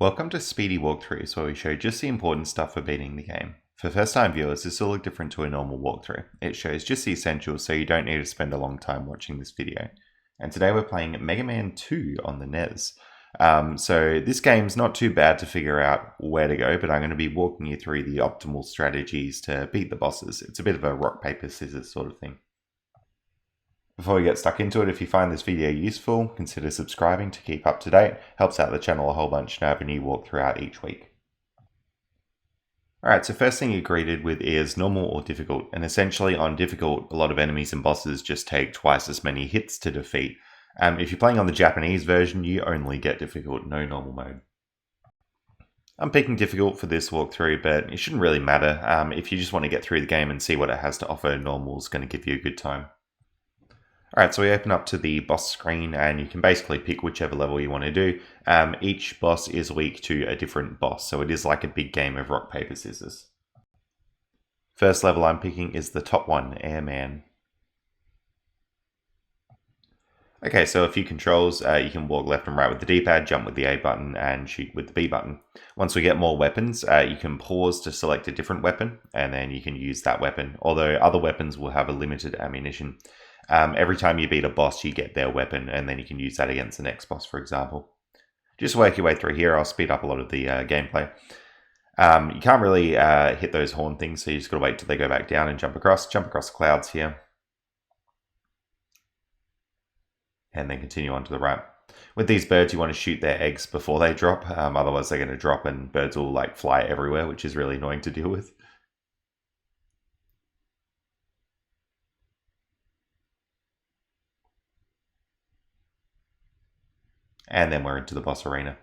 Welcome to Speedy Walkthroughs, where we show just the important stuff for beating the game. For first time viewers, this will look different to a normal walkthrough. It shows just the essentials, so you don't need to spend a long time watching this video. And today we're playing Megaman 2 on the NES. So this game's not too bad to figure out where to go, but I'm going to be walking you through the optimal strategies to beat the bosses. It's a bit of a rock, paper, scissors sort of thing. Before we get stuck into it, if you find this video useful, consider subscribing to keep up to date. Helps out the channel a whole bunch and I have a new walkthrough out each week. Alright, so first thing you're greeted with is normal or difficult. And essentially on difficult, a lot of enemies and bosses just take twice as many hits to defeat. If you're playing on the Japanese version, you only get difficult, no normal mode. I'm picking difficult for this walkthrough, but it shouldn't really matter. If you just want to get through the game and see what it has to offer, normal is going to give you a good time. Alright, so we open up to the boss screen and you can basically pick whichever level you want to do. Each boss is weak to a different boss, so it is like a big game of rock, paper, scissors. First level I'm picking is the top one, Airman. Okay, so a few controls. You can walk left and right with the D-pad, jump with the A button, and shoot with the B button. Once we get more weapons, you can pause to select a different weapon, and then you can use that weapon, although other weapons will have a limited ammunition. Every time you beat a boss, you get their weapon, and then you can use that against the next boss, for example. Just work your way through here. I'll speed up a lot of the gameplay. You can't really hit those horn things, so you just got to wait till they go back down and jump across the clouds here. And then continue on to the right. With these birds, you want to shoot their eggs before they drop, otherwise they're going to drop and birds will like fly everywhere, which is really annoying to deal with. And then we're into the boss arena.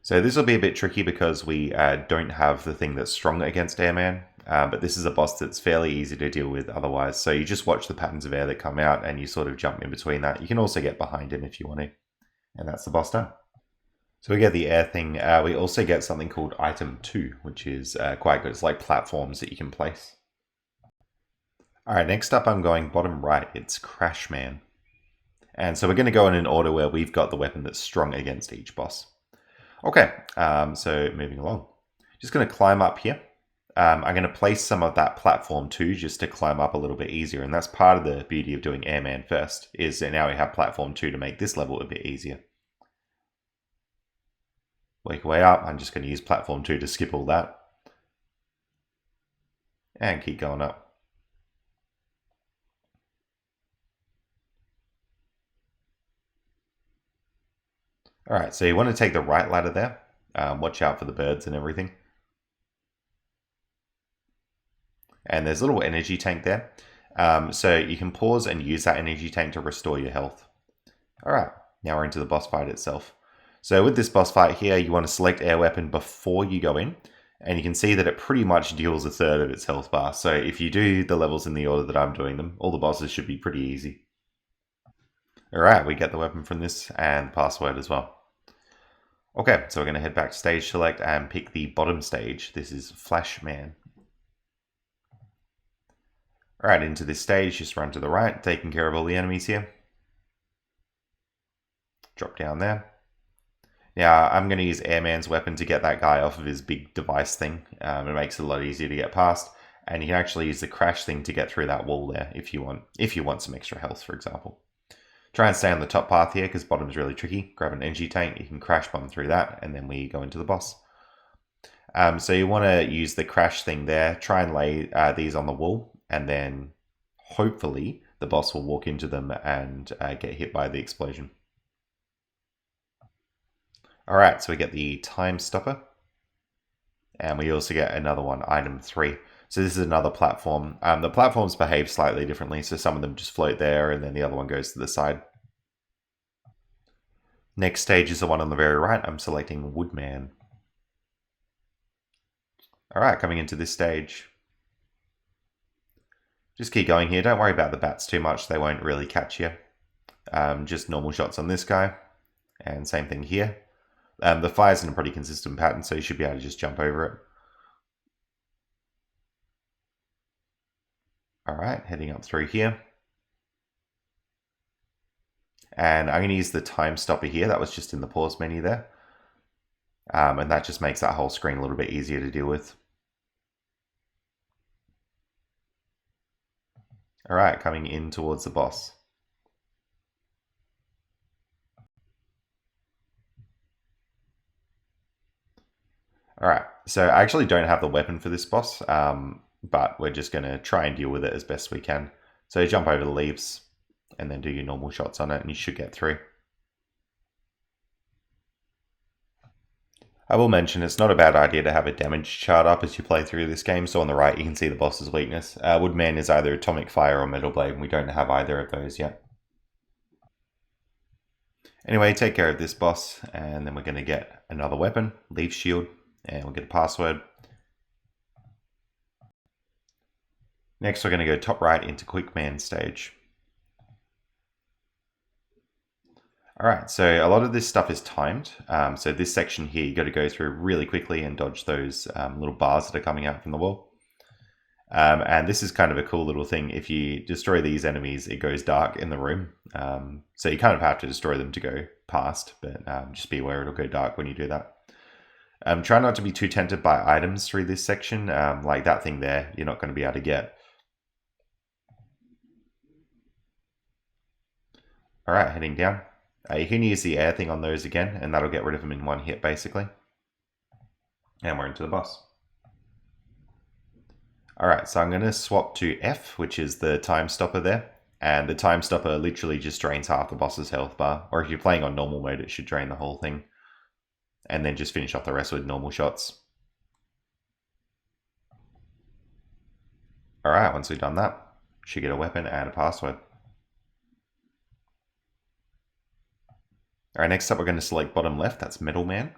So this will be a bit tricky because we don't have the thing that's strong against Airman, but this is a boss that's fairly easy to deal with otherwise. So you just watch the patterns of air that come out and you sort of jump in between that. You can also get behind him if you want to. And that's the boss done. So we get the air thing. We also get something called item 2, which is quite good. It's like platforms that you can place. Alright, next up I'm going bottom right. It's Crashman. And so we're going to go in an order where we've got the weapon that's strong against each boss. Okay, so moving along. Just going to climb up here. I'm going to place some of that platform too, just to climb up a little bit easier. And that's part of the beauty of doing Airman first, is that now we have platform 2 to make this level a bit easier. Work your way up. I'm just going to use platform 2 to skip all that. And keep going up. Alright, so you want to take the right ladder there. Watch out for the birds and everything. And there's a little energy tank there. So you can pause and use that energy tank to restore your health. Alright, now we're into the boss fight itself. So with this boss fight here, you want to select air weapon before you go in. And you can see that it pretty much deals a third of its health bar. So if you do the levels in the order that I'm doing them, all the bosses should be pretty easy. Alright, we get the weapon from this and the password as well. Okay, so we're going to head back to stage select and pick the bottom stage. This is Flashman. Alright, into this stage, just run to the right, taking care of all the enemies here. Drop down there. Now, I'm going to use Airman's weapon to get that guy off of his big device thing. It makes it a lot easier to get past. And you can actually use the crash thing to get through that wall there if you want some extra health, for example. Try and stay on the top path here because bottom's really tricky. Grab an energy tank, you can crash bomb through that, and then we go into the boss. So you want to use the crash thing there. Try and lay these on the wall, and then hopefully the boss will walk into them and get hit by the explosion. Alright, so we get the time stopper. And we also get another one, item 3. So this is another platform. The platforms behave slightly differently, so some of them just float there and then the other one goes to the side. Next stage is the one on the very right. I'm selecting Woodman. Alright, coming into this stage. Just keep going here. Don't worry about the bats too much. They won't really catch you. Just normal shots on this guy. And same thing here. The fire's in a pretty consistent pattern, so you should be able to just jump over it. Alright, heading up through here. And I'm going to use the time stopper here. That was just in the pause menu there. And that just makes that whole screen a little bit easier to deal with. All right, coming in towards the boss. All right, so I actually don't have the weapon for this boss, but we're just going to try and deal with it as best we can. So jump over the leaves and then do your normal shots on it and you should get through. I will mention it's not a bad idea to have a damage chart up as you play through this game, so on the right you can see the boss's weakness. Woodman is either Atomic Fire or Metal Blade, and we don't have either of those yet. Anyway, take care of this boss, and then we're going to get another weapon, Leaf Shield, and we'll get a password. Next we're going to go top right into Quick Man stage. Alright, so a lot of this stuff is timed. So this section here, you got to go through really quickly and dodge those little bars that are coming out from the wall. And this is kind of a cool little thing. If you destroy these enemies, it goes dark in the room. So you kind of have to destroy them to go past, but just be aware it'll go dark when you do that. Try not to be too tempted by items through this section. Like that thing there, you're not going to be able to get. Alright, heading down. You can use the air thing on those again, and that'll get rid of them in one hit, basically. And we're into the boss. Alright, so I'm going to swap to F, which is the time stopper there. And the time stopper literally just drains half the boss's health bar. Or if you're playing on normal mode, it should drain the whole thing. And then just finish off the rest with normal shots. Alright, once we've done that, should get a weapon and a password. Alright, next up we're going to select bottom left, that's Metal Man.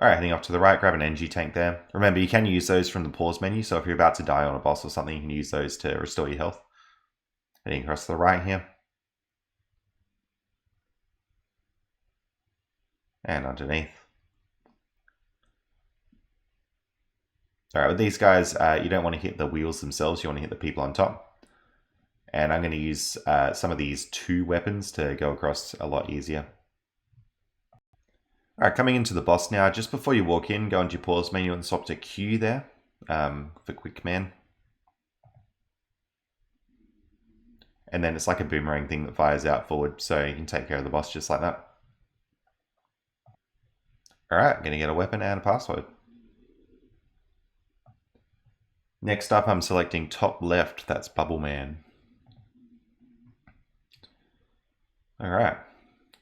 Alright, heading off to the right, grab an energy tank there. Remember, you can use those from the pause menu, so if you're about to die on a boss or something, you can use those to restore your health. Heading across to the right here. And underneath. Alright, with these guys, you don't want to hit the wheels themselves, you want to hit the people on top. And I'm going to use some of these two weapons to go across a lot easier. Alright, coming into the boss now. Just before you walk in, go into your pause menu and swap to Q there for Quick Man. And then it's like a boomerang thing that fires out forward, so you can take care of the boss just like that. Alright, I'm going to get a weapon and a password. Next up, I'm selecting top left, that's Bubble Man. Alright,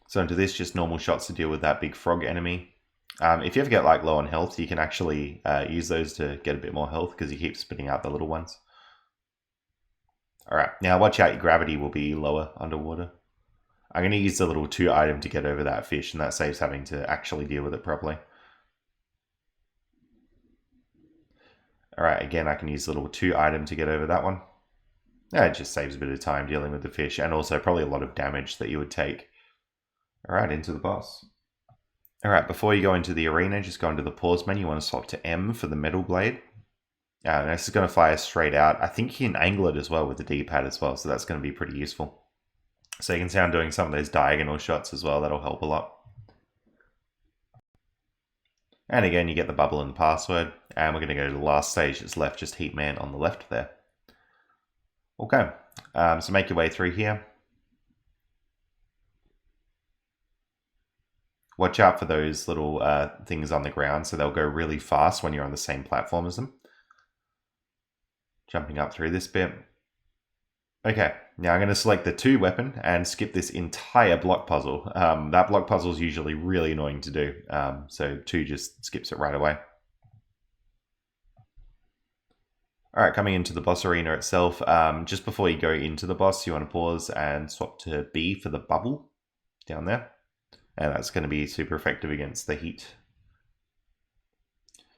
so into this, just normal shots to deal with that big frog enemy. If you ever get like low on health, you can actually use those to get a bit more health because you keep spitting out the little ones. Alright, now watch out, your gravity will be lower underwater. I'm going to use the little 2 item to get over that fish, and that saves having to actually deal with it properly. Alright, again, I can use the little 2 item to get over that one. Yeah, it just saves a bit of time dealing with the fish, and also probably a lot of damage that you would take. Alright, into the boss. Alright, before you go into the arena, just go into the pause menu. You want to swap to M for the Metal Blade. This is going to fire straight out. I think you can angle it as well with the D-pad as well, so that's going to be pretty useful. So you can see I'm doing some of those diagonal shots as well. That'll help a lot. And again, you get the bubble and the password. And we're going to go to the last stage that's left, just Heat Man on the left there. Okay, so make your way through here. Watch out for those little things on the ground, so they'll go really fast when you're on the same platform as them. Jumping up through this bit. Okay, now I'm going to select the 2 weapon and skip this entire block puzzle. That block puzzle is usually really annoying to do, so 2 just skips it right away. Alright, coming into the boss arena itself, just before you go into the boss, you want to pause and swap to B for the bubble down there. And that's going to be super effective against the heat.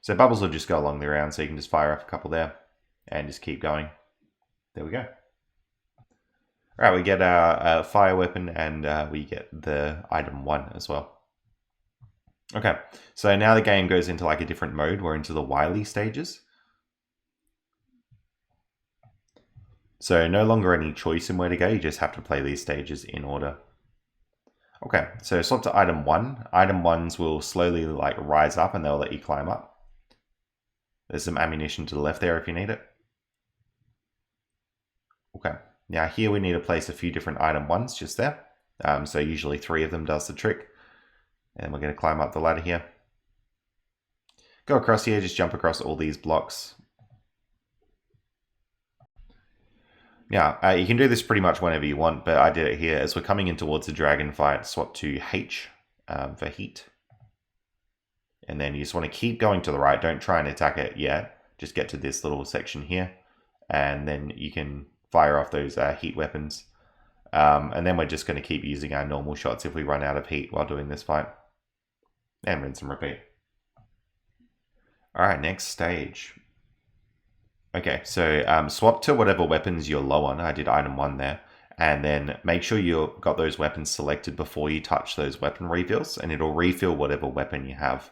So bubbles will just go along the round, so you can just fire off a couple there and just keep going. There we go. Alright, we get our fire weapon and we get the item 1 as well. Okay, so now the game goes into like a different mode. We're into the Wily stages. So no longer any choice in where to go, you just have to play these stages in order. Okay, so swap to item 1. Item 1s will slowly like rise up and they'll let you climb up. There's some ammunition to the left there if you need it. Okay, now here we need to place a few different item 1s just there. So usually 3 of them does the trick. And we're going to climb up the ladder here. Go across here, just jump across all these blocks. Now, you can do this pretty much whenever you want, but I did it here. As we're coming in towards the dragon fight, swap to H for heat. And then you just want to keep going to the right. Don't try and attack it yet. Just get to this little section here. And then you can fire off those heat weapons. And then we're just going to keep using our normal shots if we run out of heat while doing this fight. And rinse and repeat. Alright, next stage. Okay, so swap to whatever weapons you're low on. I did item 1 there. And then make sure you've got those weapons selected before you touch those weapon refills. And it'll refill whatever weapon you have.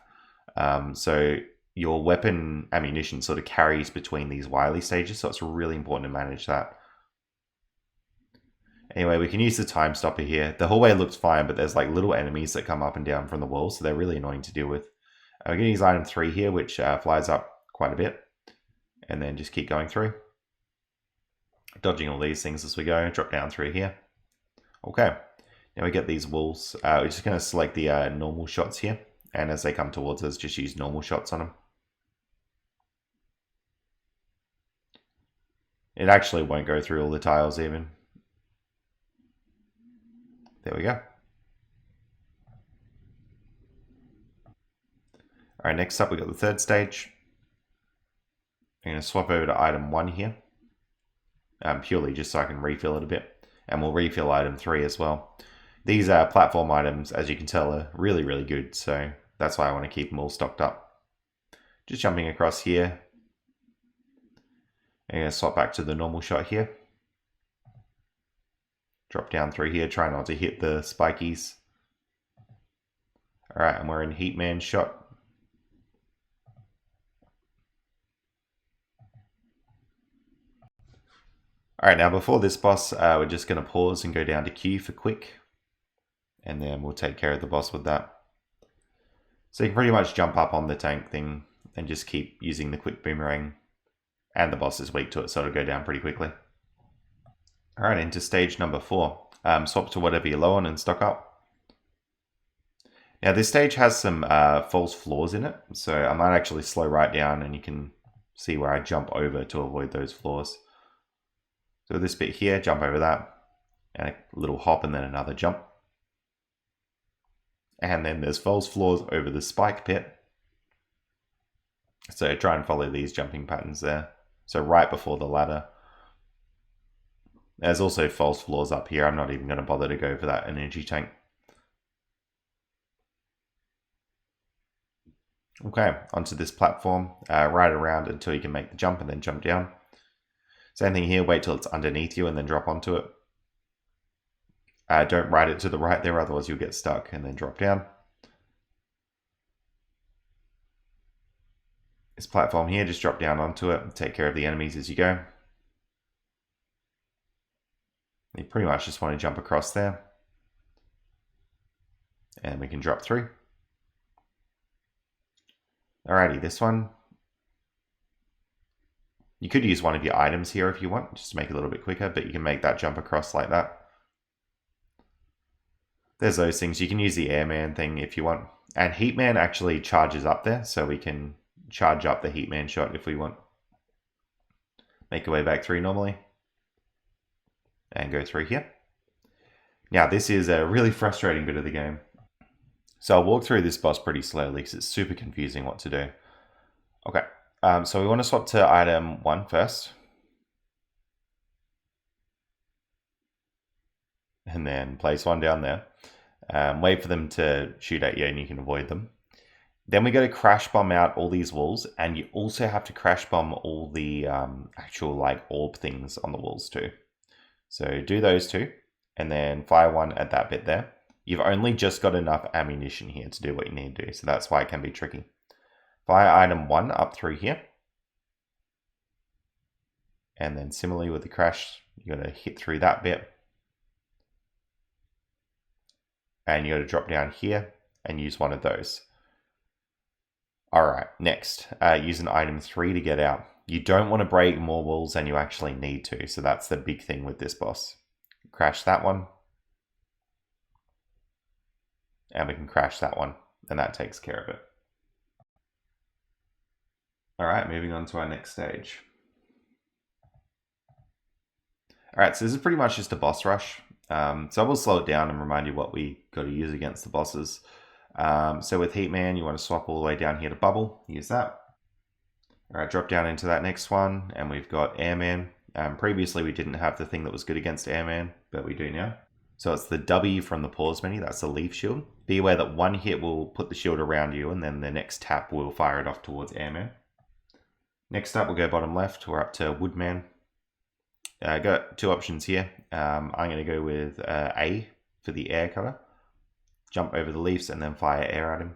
So your weapon ammunition sort of carries between these wily stages. So it's really important to manage that. Anyway, we can use the time stopper here. The hallway looks fine, but there's like little enemies that come up and down from the walls. So they're really annoying to deal with. We're going to use item 3 here, which flies up quite a bit. And then just keep going through. Dodging all these things as we go. Drop down through here. Okay. Now we get these walls. We're just going to select the normal shots here. And as they come towards us, just use normal shots on them. It actually won't go through all the tiles even. There we go. Alright, next up we got the third stage. I'm going to swap over to item 1 here. Purely just so I can refill it a bit. And we'll refill item 3 as well. These platform items, as you can tell, are really, really good. So that's why I want to keep them all stocked up. Just jumping across here. I'm going to swap back to the normal shot here. Drop down through here, try not to hit the spikies. Alright, and we're in Heatman shot. Alright, now before this boss, we're just going to pause and go down to Q for quick. And then we'll take care of the boss with that. So you can pretty much jump up on the tank thing and just keep using the quick boomerang. And the boss is weak to it, so it'll go down pretty quickly. Alright, into stage number 4. Swap to whatever you're low on and stock up. Now this stage has some false floors in it, so I might actually slow right down and you can see where I jump over to avoid those floors. So this bit here, jump over that, and a little hop and then another jump. And then there's false floors over the spike pit. So try and follow these jumping patterns there. So right before the ladder. There's also false floors up here. I'm not even going to bother to go for that energy tank. Okay, onto this platform. Ride around until you can make the jump and then jump down. Same thing here, wait till it's underneath you and then drop onto it. Don't ride it to the right there, otherwise you'll get stuck, and then drop down. This platform here, just drop down onto it and take care of the enemies as you go. You pretty much just want to jump across there. And we can drop through. Alrighty, this one. You could use one of your items here if you want, just to make it a little bit quicker, but you can make that jump across like that. There's those things. You can use the Airman thing if you want. And Heatman actually charges up there, so we can charge up the Heatman shot if we want. Make our way back through normally. And go through here. Now this is a really frustrating bit of the game. So I'll walk through this boss pretty slowly because it's super confusing what to do. Okay, so we want to swap to item 1 first. And then place 1 down there. Wait for them to shoot at you and you can avoid them. Then we got to crash bomb out all these walls, and you also have to crash bomb all the actual like orb things on the walls too. So do those 2, and then fire 1 at that bit there. You've only just got enough ammunition here to do what you need to do, so that's why it can be tricky. Fire item 1 up through here. And then similarly with the crash, you're going to hit through that bit. And you got to drop down here and use one of those. Alright, next, use an item 3 to get out. You don't want to break more walls than you actually need to, so that's the big thing with this boss. Crash that one. And we can crash that one, and that takes care of it. Alright, moving on to our next stage. Alright, so this is pretty much just a boss rush. So I will slow it down and remind you what we got to use against the bosses. So with Heatman, you want to swap all the way down here to Bubble. Use that. Alright, drop down into that next one, and we've got Airman. Previously, we didn't have the thing that was good against Airman, but we do now. So it's the W from the pause menu, that's the leaf shield. Be aware that one hit will put the shield around you, and then the next tap will fire it off towards Airman. Next up, we'll go bottom left, we're up to Woodman. Got two options here. I'm going to go with A for the air cutter. Jump over the leaves and then fire air at him.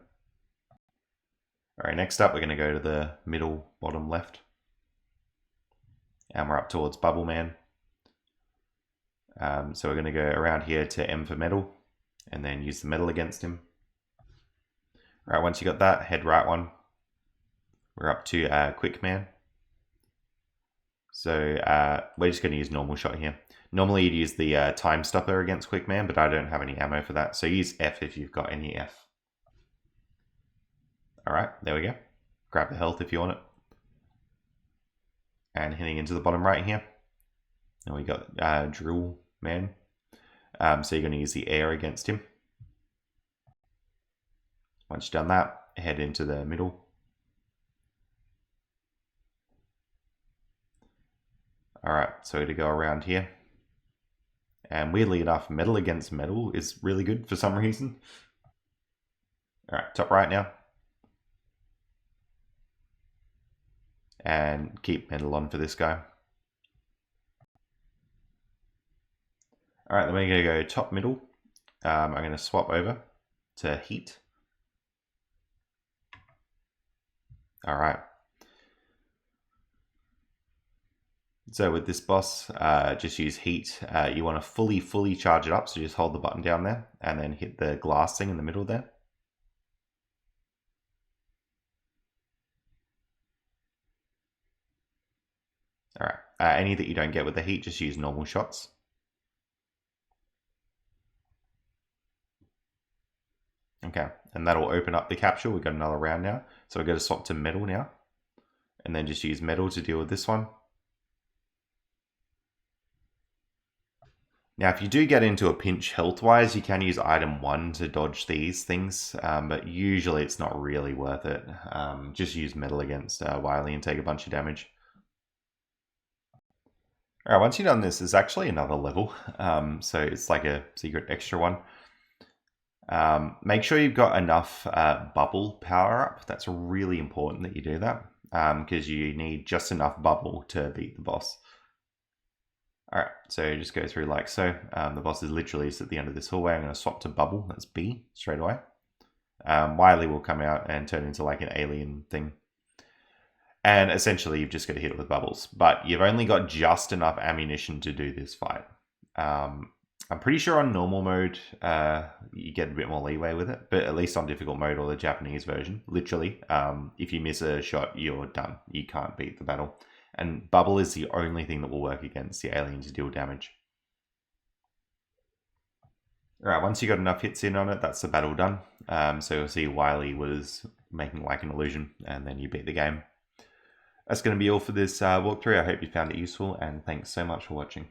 Alright, next up we're going to go to the middle bottom left. And we're up towards Bubble Man. So we're going to go around here to M for metal. And then use the metal against him. Alright, once you got that, head right one. We're up to Quick Man. So we're just going to use normal shot here. Normally you'd use the time stopper against Quick Man, but I don't have any ammo for that. So use F if you've got any F. Alright, there we go. Grab the health if you want it. And heading into the bottom right here. And we got Drill Man. So you're going to use the air against him. Once you've done that, head into the middle. Alright, so to go around here. And weirdly enough, metal against metal is really good for some reason. Alright, top right now. And keep metal on for this guy. Alright, then we're going to go top middle. I'm going to swap over to heat. Alright. So with this boss, just use heat. You want to fully charge it up, so just hold the button down there and then hit the glass thing in the middle there. Alright, any that you don't get with the heat, just use normal shots. Okay, and that'll open up the capsule. We've got another round now. So we're going to swap to metal now. And then just use metal to deal with this one. Now, if you do get into a pinch health-wise, you can use item 1 to dodge these things, but usually it's not really worth it. Just use metal against Wily and take a bunch of damage. Alright, once you've done this, there's actually another level, so it's like a secret extra one. Make sure you've got enough bubble power up. That's really important that you do that, because you need just enough bubble to beat the boss. Alright, so just go through like so. The boss is literally just at the end of this hallway. I'm going to swap to bubble, that's B, straight away. Wily will come out and turn into like an alien thing. And essentially you've just got to hit it with bubbles. But you've only got just enough ammunition to do this fight. I'm pretty sure on normal mode, you get a bit more leeway with it. But at least on difficult mode or the Japanese version, literally, if you miss a shot, you're done. You can't beat the battle. And bubble is the only thing that will work against the alien to deal damage. Alright, once you got enough hits in on it, that's the battle done. So you'll see Wily was making like an illusion, and then you beat the game. That's going to be all for this walkthrough. I hope you found it useful, and thanks so much for watching.